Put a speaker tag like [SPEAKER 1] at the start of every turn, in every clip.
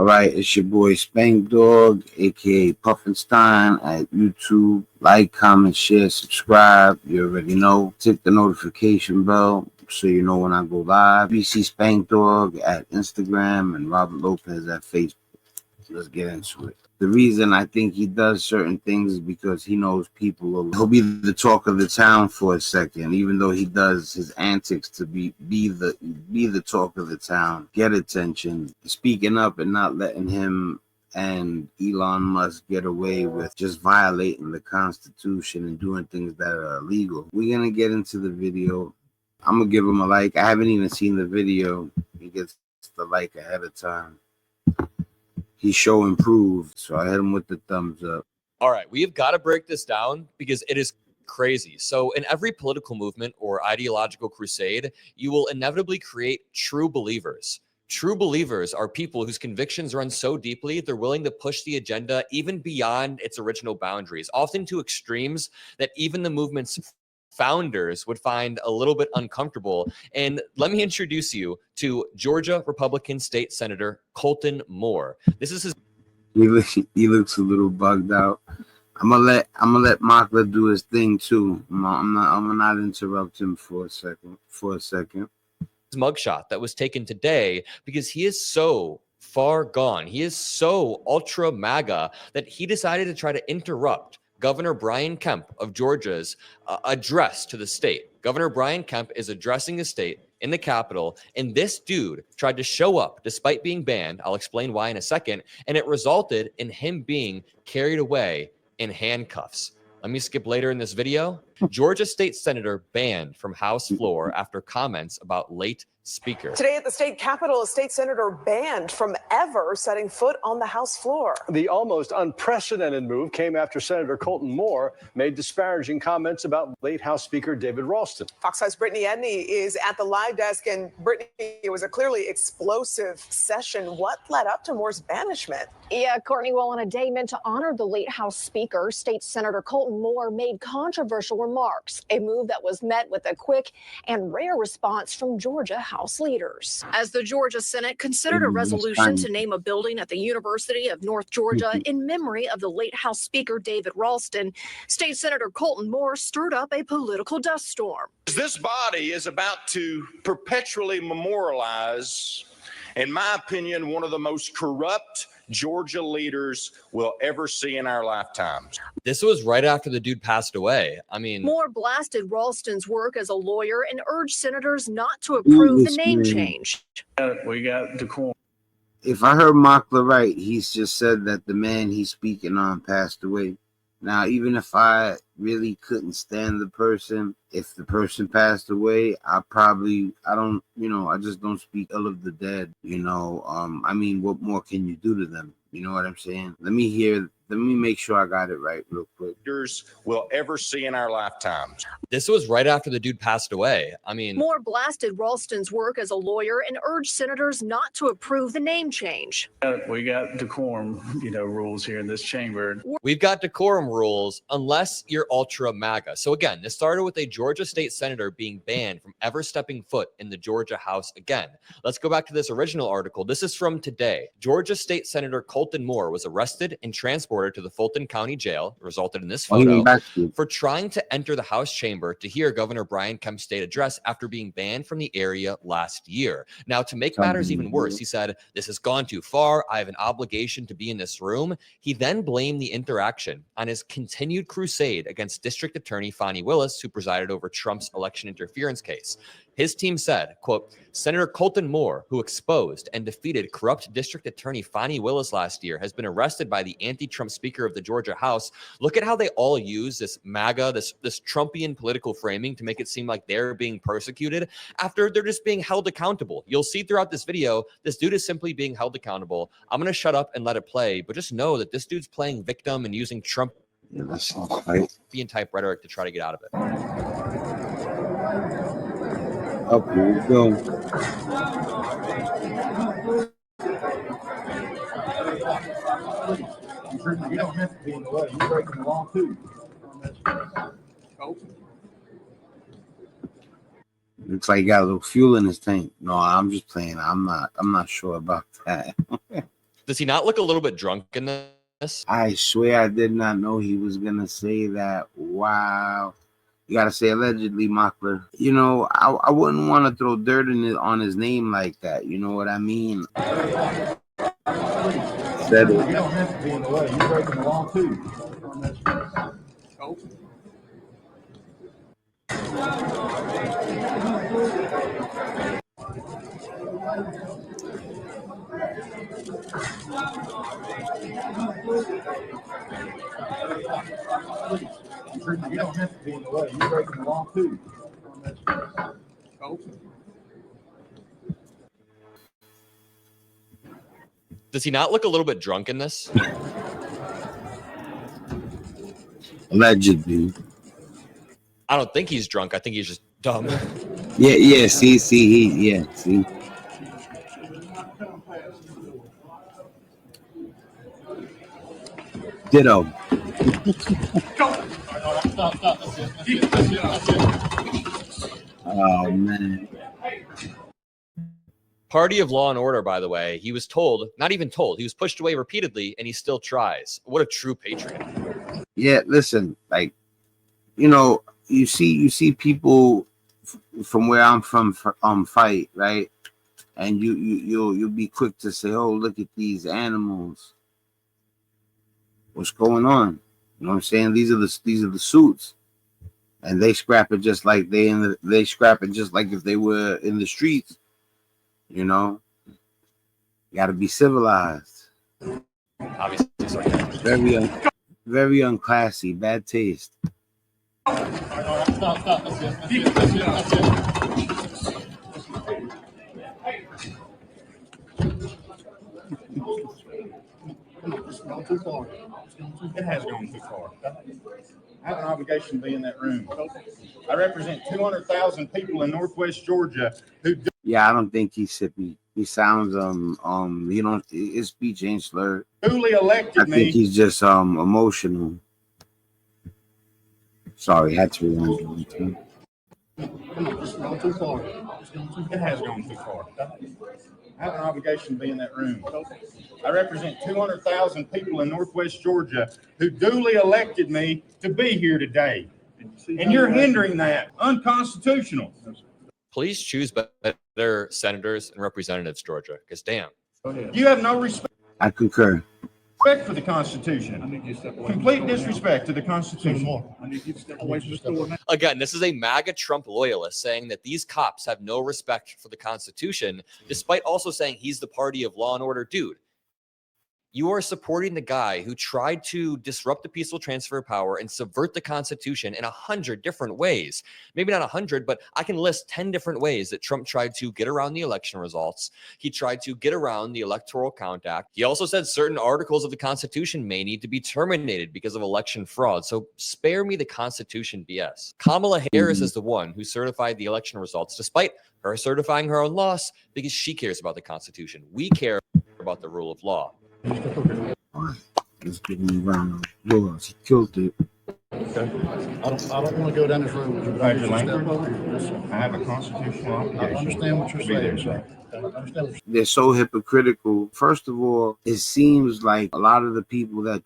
[SPEAKER 1] All right, it's your boy Spankdog, aka Puffinstein, at YouTube. Like, comment, share, subscribe. You already know. Tick the notification bell so you know when I go live. BC Spankdog at Instagram and Robert Lopez at Facebook. Let's get into it. The reason I think he does certain things is because he knows people. He'll be the talk of the town for a second, even though he does his antics to be the talk of the town, get attention, speaking up and not letting him and Elon Musk get away with just violating the Constitution and doing things that are illegal. We're gonna get into the video. I'm gonna give him a like. I haven't even seen the video. He gets the like ahead of time. He show improved, so I hit him with the thumbs up.
[SPEAKER 2] All right, we have got to break this down because it is crazy. So in every political movement or ideological crusade, you will inevitably create true believers. True believers are people whose convictions run so deeply, they're willing to push the agenda even beyond its original boundaries, often to extremes that even the movement's founders would find a little bit uncomfortable. And let me introduce you to Georgia Republican State Senator Colton Moore. This is his.
[SPEAKER 1] He looks a little bugged out. I'm gonna let Makla do his thing too. I'm not interrupt him for a second.
[SPEAKER 2] Mugshot that was taken today because he is so far gone. He is so ultra MAGA that he decided to try to interrupt Governor Brian Kemp of Georgia's address to the state. Governor Brian Kemp is addressing the state in the Capitol, and this dude tried to show up despite being banned. I'll explain why in a second, and it resulted in him being carried away in handcuffs. Let me skip later in this video. Georgia State Senator banned from House floor after comments about late speaker.
[SPEAKER 3] Today at the state capitol, a state senator banned from ever setting foot on the House floor. The almost unprecedented move came after Senator Colton Moore made disparaging comments about late House Speaker David Ralston. Fox 5's Brittany Edney is at the live desk, and Brittany, it was a clearly explosive session. What led up to Moore's banishment?
[SPEAKER 4] Yeah, Courtney, well, on a day meant to honor the late House Speaker, State Senator Colton Moore made controversial remarks, a move that was met with a quick and rare response from Georgia House leaders. As the Georgia Senate considered a resolution to name a building at the University of North Georgia in memory of the late House Speaker David Ralston, State Senator Colton Moore stirred up a political dust storm.
[SPEAKER 5] This body is about to perpetually memorialize, in my opinion, one of the most corrupt Georgia leaders we'll ever see in our lifetimes.
[SPEAKER 2] This was right after the dude passed away. I mean,
[SPEAKER 4] Moore blasted Ralston's work as a lawyer and urged senators not to approve the name change.
[SPEAKER 5] We got decorum.
[SPEAKER 1] If I heard Makla right, he's just said that the man he's speaking on passed away. Now, even if I really couldn't stand the person, if the person passed away, I just don't speak ill of the dead, I mean, what more can you do to them? You know what I'm saying? Let me make sure I got it right real quick.
[SPEAKER 5] We'll ever see in our lifetimes.
[SPEAKER 2] This was right after the dude passed away. I mean,
[SPEAKER 4] Moore blasted Ralston's work as a lawyer and urged senators not to approve the name change.
[SPEAKER 5] We got decorum, rules here in this chamber.
[SPEAKER 2] We've got decorum rules unless you're ultra MAGA. So again, this started with a Georgia state senator being banned from ever stepping foot in the Georgia House again. Let's go back to this original article. This is from today. Georgia State Senator Colton Moore was arrested and transported to the Fulton County Jail, resulted in this photo, for trying to enter the House chamber to hear Governor Brian Kemp's state address after being banned from the area last year. Now, to make matters even worse, he said, "This has gone too far. I have an obligation to be in this room." He then blamed the interaction on his continued crusade against District Attorney Fani Willis, who presided over Trump's election interference case. His team said, quote, "Senator Colton Moore, who exposed and defeated corrupt District Attorney Fani Willis last year, has been arrested by the anti-Trump Speaker of the Georgia House." Look at how they all use this MAGA, this Trumpian political framing to make it seem like they're being persecuted after they're just being held accountable. You'll see throughout this video, this dude is simply being held accountable. I'm going to shut up and let it play, but just know that this dude's playing victim and using Trumpian type rhetoric to try to get out of it.
[SPEAKER 1] Up here we go.
[SPEAKER 6] You don't have to be in the way. You're breaking the law too.
[SPEAKER 1] Looks like he got a little fuel in his tank. No, I'm just playing. I'm not sure about that.
[SPEAKER 2] Does he not look a little bit drunk in this?
[SPEAKER 1] I swear I did not know he was gonna say that. Wow. You gotta say allegedly, Mockler. You know, I wouldn't want to throw dirt on his name like that. You know what I mean? Said it.
[SPEAKER 6] You don't have to be in the way. You're breaking the law too. You don't have to be in the way. You're breaking the law too.
[SPEAKER 2] Does he not look a little bit drunk in this?
[SPEAKER 1] Allegedly.
[SPEAKER 2] I don't think he's drunk. I think he's just dumb.
[SPEAKER 1] Yeah. See. Ditto. Oh man.
[SPEAKER 2] Party of Law and Order, by the way, he was told, not even told, he was pushed away repeatedly, and he still tries. What a true patriot.
[SPEAKER 1] Yeah, listen, like, you know, you see people from where I'm from fight, right? And you'll be quick to say, oh, look at these animals. What's going on? You know what I'm saying? These are the suits. And they scrap it just like they scrap it just like if they were in the streets. You know, you got to be civilized.
[SPEAKER 2] Obviously,
[SPEAKER 1] very unclassy, bad taste.
[SPEAKER 6] Gone too far. It has gone too far. I have an obligation to be in that room. I represent 200,000 people in Northwest Georgia who.
[SPEAKER 1] Yeah, I don't think he's sippy. He sounds you know, his speech ain't slurred.
[SPEAKER 6] Duly elected me.
[SPEAKER 1] I think he's just emotional. Sorry, had to rewind.
[SPEAKER 6] It's gone too far. It has gone too far. I have an obligation to be in that room. I represent 200,000 people in Northwest Georgia who duly elected me to be here today. And you're hindering that. Unconstitutional.
[SPEAKER 2] please choose better senators and representatives, Georgia, because damn.
[SPEAKER 6] You have no respect.
[SPEAKER 1] I concur.
[SPEAKER 6] Respect for the Constitution. Complete disrespect to the Constitution.
[SPEAKER 2] Again, this is a MAGA Trump loyalist saying that these cops have no respect for the Constitution, despite also saying he's the party of law and order. Dude, you are supporting the guy who tried to disrupt the peaceful transfer of power and subvert the Constitution in 100 different ways. Maybe not 100, but I can list 10 different ways that Trump tried to get around the election results. He tried to get around the Electoral Count Act. He also said certain articles of the Constitution may need to be terminated because of election fraud. So spare me the Constitution BS. Kamala Harris is the one who certified the election results, despite her certifying her own loss, because she cares about the Constitution. We care about the rule of law.
[SPEAKER 1] Let's get him around. Yours. He killed it.
[SPEAKER 6] Okay. I don't want to go down this road with you, but I have a constitutional obligation. I understand what you're saying, sir.
[SPEAKER 1] They're so hypocritical. First of all, it seems like a lot of the people that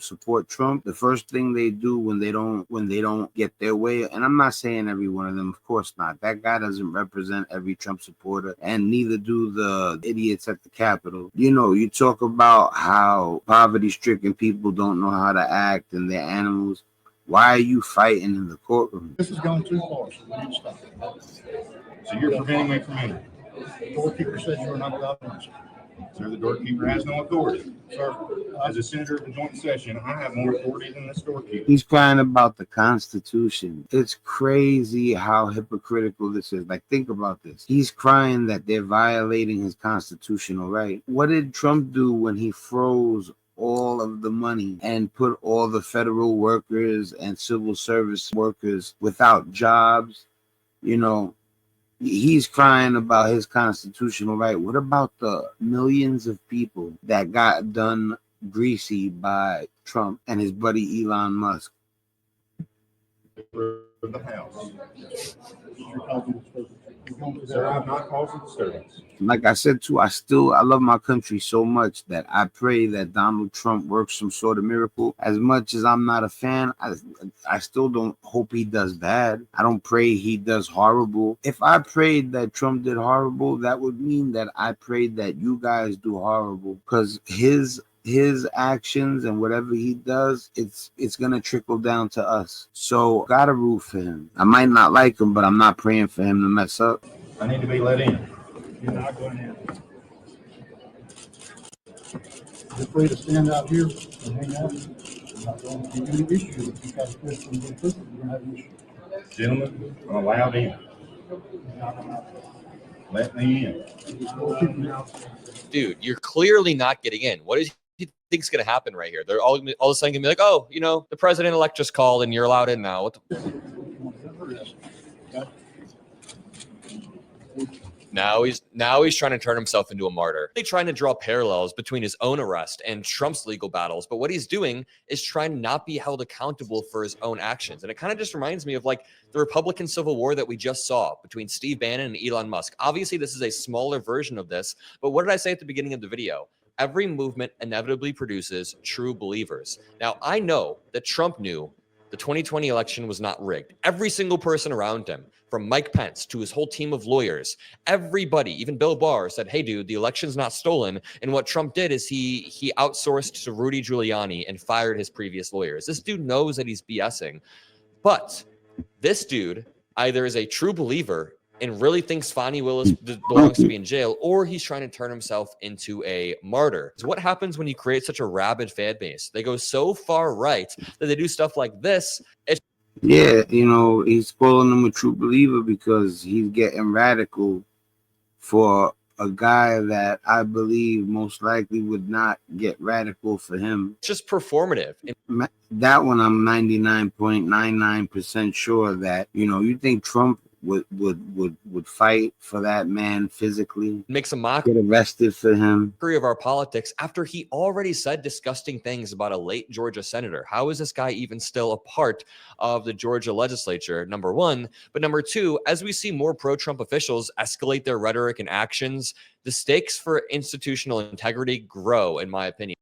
[SPEAKER 1] support Trump, the first thing they do when they don't get their way, and I'm not saying every one of them, of course not. That guy doesn't represent every Trump supporter, and neither do the idiots at the Capitol. You know, you talk about how poverty-stricken people don't know how to act and they're animals. Why are you fighting in the courtroom?
[SPEAKER 6] This has gone too far, so we need to stop. So you're preventing me from entering. The doorkeeper said you were not allowed to enter. Sir, the doorkeeper has no authority. Sir, as a senator of the joint session, I have more authority than this doorkeeper.
[SPEAKER 1] He's crying about the Constitution. It's crazy how hypocritical this is. Like, think about this. He's crying that they're violating his constitutional right. What did Trump do when he froze all of the money and put all the federal workers and civil service workers without jobs? You know, he's crying about his constitutional right. What about the millions of people that got done greasy by Trump and his buddy Elon Musk?
[SPEAKER 6] The House. Sir, I'm not causing disturbance.
[SPEAKER 1] Like I said too, I love my country so much that I pray that Donald Trump works some sort of miracle. As much as I'm not a fan, I still don't hope he does bad. I don't pray he does horrible. If I prayed that Trump did horrible, that would mean that I prayed that you guys do horrible, because his actions and whatever he does, it's gonna trickle down to us. So gotta root for him. I might not like him, but I'm not praying for him to mess up.
[SPEAKER 6] I need to be let in. You're not going in.
[SPEAKER 7] You're free to stand out here and hang out. I'm not going to give you any issue. If you got a question, you're going to have an issue.
[SPEAKER 6] Gentlemen, I'm allowed in. Let me in.
[SPEAKER 2] Dude, you're clearly not getting in. What is he think's going to happen right here? They're all of a sudden going to be like, oh, you know, the president-elect just called and you're allowed in now. What the? Now he's trying to turn himself into a martyr. He's trying to draw parallels between his own arrest and Trump's legal battles. But what he's doing is trying to not be held accountable for his own actions. And it kind of just reminds me of like the Republican Civil War that we just saw between Steve Bannon and Elon Musk. Obviously, this is a smaller version of this. But what did I say at the beginning of the video? Every movement inevitably produces true believers. Now, I know that Trump knew the 2020 election was not rigged. Every single person around him, from Mike Pence to his whole team of lawyers, everybody, even Bill Barr, said, hey, dude, the election's not stolen. And what Trump did is he outsourced to Rudy Giuliani and fired his previous lawyers. This dude knows that he's BSing. But this dude either is a true believer and really thinks Fani Willis belongs to be in jail, or he's trying to turn himself into a martyr. So what happens when you create such a rabid fan base? They go so far right that they do stuff like this.
[SPEAKER 1] Yeah, you know, he's calling him a true believer because he's getting radical for a guy that I believe most likely would not get radical for him.
[SPEAKER 2] It's just performative.
[SPEAKER 1] That one, I'm 99.99% sure that, you know, you think Trump would fight for that man physically,
[SPEAKER 2] makes a mockery
[SPEAKER 1] get arrested for him
[SPEAKER 2] of our politics after he already said disgusting things about a late Georgia senator. How is this guy even still a part of the Georgia legislature? Number one. But number two, as we see more pro-Trump officials escalate their rhetoric and actions, the stakes for institutional integrity grow, in my opinion.